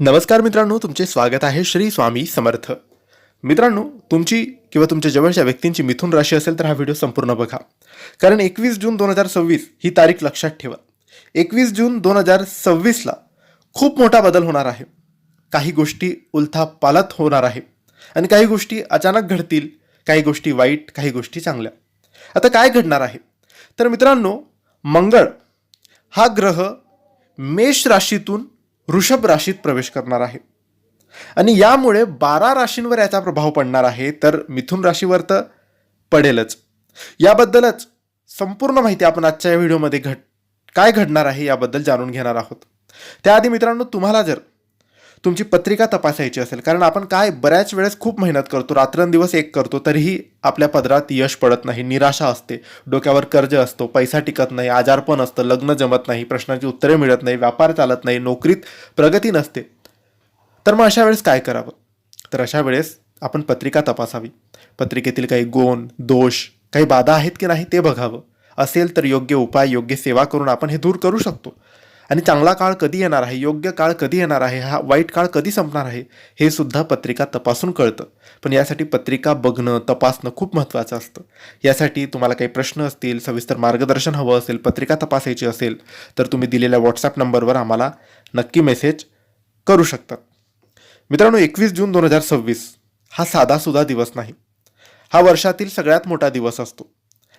नमस्कार मित्रांनो, तुमचे स्वागत आहे श्री स्वामी समर्थ. मित्रांनो, तुमची किंवा तुमच्या जवळच्या व्यक्तींची मिथुन राशी असेल तर हा व्हिडिओ संपूर्ण बघा. कारण 21 जून 2026 ही तारीख लक्षात ठेवा. 21 जून 2026ला खूप मोठा बदल होणार आहे. काही गोष्टी उलथापालथ होणार आहे आणि काही गोष्टी अचानक घडतील, काही गोष्टी वाईट, काही गोष्टी चांगल्या. आता काय घडणार आहे तर मित्रांनो, मंगळ हा ग्रह मेष राशीतून वृषभ राशीत प्रवेश करणार आहे आणि यामुळे 12 राशींवर याचा प्रभाव पडणार आहे. तर मिथुन राशीवर तर पडेलच. याबद्दलच संपूर्ण माहिती आपण आजच्या या व्हिडिओमध्ये काय घडणार आहे याबद्दल जाणून घेणार आहोत. त्याआधी मित्रांनो, तुम्हाला जर तुमची पत्रिका तपासायची असेल, कारण आपण बऱ्याच वेळेस खूप मेहनत करतो, रात्रंदिवस एक करतो, तरीही आपल्या पदरात यश पडत नाही, निराशा असते, डोक्यावर कर्ज असतो, पैसा टिकत नाही, आजारपण असतं, लग्न जमत नाही, प्रश्नांची उत्तरे मिळत नाही, व्यापार चालत नाही, नोकरीत प्रगती नसते. तर मग अशा वेळेस काय करावं? तर अशा वेळेस आपण पत्रिका तपासावी. पत्रिकेतील काही गुण, दोष, काही बाधा आहेत की नाही ते बघावं. असेल तर योग्य उपाय, योग्य सेवा करून आपण हे दूर करू शकतो. आणि चांगला काळ कधी येणार आहे, योग्य काळ कधी येणार आहे, हा वाईट काळ कधी संपणार आहे, हे सुद्धा पत्रिका तपासून कळतं. पण यासाठी पत्रिका बघणं, तपासणं खूप महत्त्वाचं असतं. यासाठी तुम्हाला काही प्रश्न असतील, सविस्तर मार्गदर्शन हवं असेल, पत्रिका तपासायची असेल, तर तुम्ही दिलेल्या व्हॉट्सॲप नंबरवर आम्हाला नक्की मेसेज करू शकतात. मित्रांनो, 21 जून 2026 हा साधासुद्धा दिवस नाही. हा वर्षातील सगळ्यात मोठा दिवस असतो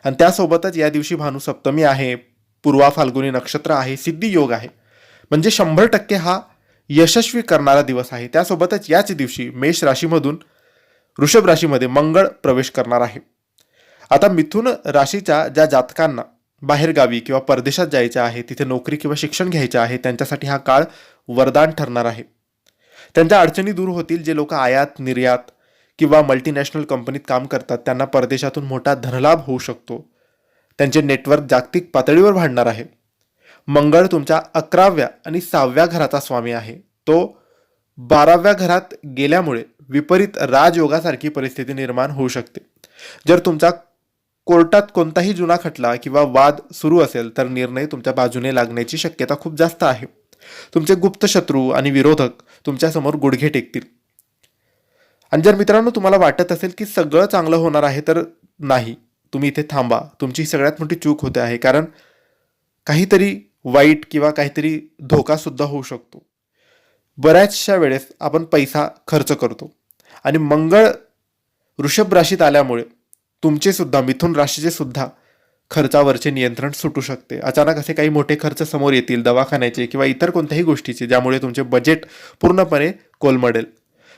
आणि त्यासोबतच या दिवशी भानुसप्तमी आहे, पूर्वा फाल्गुनी नक्षत्र आहे, सिद्धी योग आहे. म्हणजे 100% हा यशस्वी करणारा दिवस आहे. त्यासोबतच याच दिवशी मेष राशीमधून वृषभ राशीमध्ये मंगळ प्रवेश करणार आहे. आता मिथुन राशीच्या ज्या जातकांना बाहेरगावी किंवा परदेशात जायचे आहे, तिथे नोकरी किंवा शिक्षण घ्यायचे आहे, त्यांच्यासाठी हा काळ वरदान ठरणार आहे. त्यांच्या अडचणी दूर होतील. जे लोक आयात निर्यात किंवा मल्टीनॅशनल कंपनीत काम करतात, त्यांना परदेशातून मोठा धनलाभ होऊ शकतो. त्यांचे नेटवर्क जागतिक पातळीवर वाढणार आहे. मंगळ तुमच्या 11व्या आणि 6व्या घराचा स्वामी आहे. तो 12व्या घरात गेल्यामुळे विपरीत राजयोगासारखी परिस्थिती निर्माण होऊ शकते. जर तुमचा कोर्टात कोणताही जुना खटला किंवा वाद सुरू असेल तर निर्णय तुमच्या बाजूने लागण्याची शक्यता खूप जास्त आहे. तुमचे गुप्त शत्रू आणि विरोधक तुमच्यासमोर गुडघे टेकतील. आणि जर मित्रांनो तुम्हाला वाटत असेल की सगळं चांगलं होणार आहे, तर नाही, तुम्ही इथे थांबा. तुमची सगळ्यात मोठी चूक होते आहे, कारण काहीतरी वाईट किंवा काहीतरी धोका सुद्धा होऊ शकतो. बऱ्याचशा वेळेस आपण पैसा खर्च करतो आणि मंगळ वृषभ राशीत आल्यामुळे तुमचे सुद्धा, मिथुन राशीचे सुद्धा खर्चावरचे नियंत्रण सुटू शकते. अचानक असे काही मोठे खर्च समोर येतील, दवाखान्याचे किंवा इतर कोणत्याही गोष्टीचे, ज्यामुळे तुमचे बजेट पूर्णपणे कोलमडेल.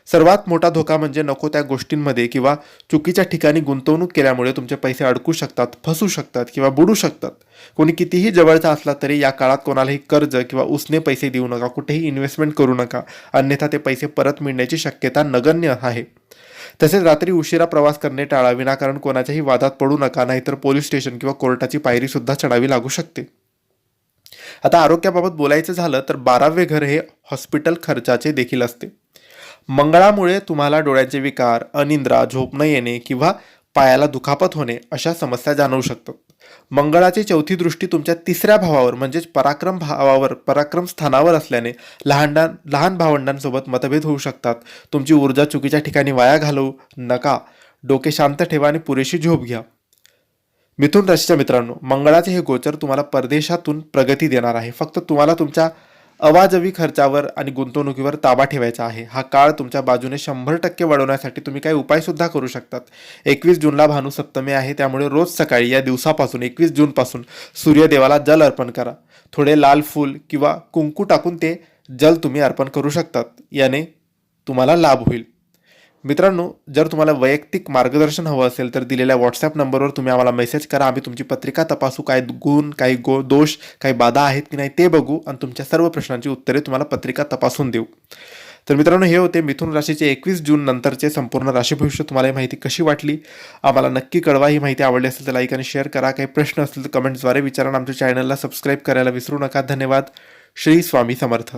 सर्वात मोठा धोका म्हणजे नको त्या गोष्टींमध्ये किंवा चुकीच्या ठिकाणी गुंतवणूक केल्यामुळे तुमचे पैसे अडकू शकतात, फसू शकतात किंवा बुडू शकतात. कोणी कितीही जवळचा असला तरी या काळात कोणालाही कर्ज किंवा उसने पैसे देऊ नका, कुठेही इन्व्हेस्टमेंट करू नका, अन्यथा ते पैसे परत मिळण्याची शक्यता नगण्य आहे. तसेच रात्री उशिरा प्रवास करणे टाळा. विनाकारण कोणाच्याही वादात पडू नका, नाहीतर पोलीस स्टेशन किंवा कोर्टाची पायरी सुद्धा चढावी लागू शकते. आता आरोग्याबाबत बोलायचं झालं तर 12वे घर हे हॉस्पिटल खर्चाचे देखील असते. मंगळामुळे तुम्हाला डोळ्यांचे विकार, अनिद्रा, झोप न येणे किंवा पायाला दुखापत होणे अशा समस्या जाणवू शकतात. मंगळाची चौथी दृष्टी तुमच्या 3ऱ्या भावावर म्हणजेच पराक्रम भावावर, पराक्रम स्थानावर असल्याने लहान भावंडांसोबत मतभेद होऊ शकतात. तुमची ऊर्जा चुकीच्या ठिकाणी वाया घालवू नका. डोके शांत ठेवा आणि पुरेशी झोप घ्या. मिथुन राशीच्या मित्रांनो, मंगळाचे हे गोचर तुम्हाला परदेशातून प्रगती देणार आहे. फक्त तुम्हाला तुमच्या अवाजवी खर्चावर आणि गुंतवणुकीवर ताबा ठेवायचा आहे. हा काळ तुमच्या बाजूने 100% वळवण्यासाठी तुम्ही काही उपाय सुद्धा करू शकतात. 21 जूनला भानुसप्तमी आहे, त्यामुळे रोज सकाळी या दिवसापासून 21 जूनपासून सूर्यदेवाला जल अर्पण करा. थोडे लाल फूल किंवा कुंकू टाकून ते जल तुम्ही अर्पण करू शकतात. याने तुम्हाला लाभ होईल. मित्रांनो, जर तुम्हाला वैयक्तिक मार्गदर्शन हवं असेल तर दिलेल्या व्हॉट्सॲप नंबरवर तुम्ही आम्हाला मेसेज करा. आम्ही तुमची पत्रिका तपासू, काही गुण, काही दोष, काही बाधा आहेत की नाही ते बघू आणि तुमच्या सर्व प्रश्नांची उत्तरे तुम्हाला पत्रिका तपासून देऊ. तर मित्रांनो, हे होते मिथुन राशीचे 21 जून नंतरचे संपूर्ण राशी भविष्य. तुम्हाला ही माहिती कशी वाटली आम्हाला नक्की कळवा. ही माहिती आवडली असेल तर लाईक आणि शेअर करा. काही प्रश्न असतील तर कमेंट्सद्वारे विचारा. आमच्या चॅनलला सबस्क्राईब करायला विसरू नका. धन्यवाद. श्री स्वामी समर्थ.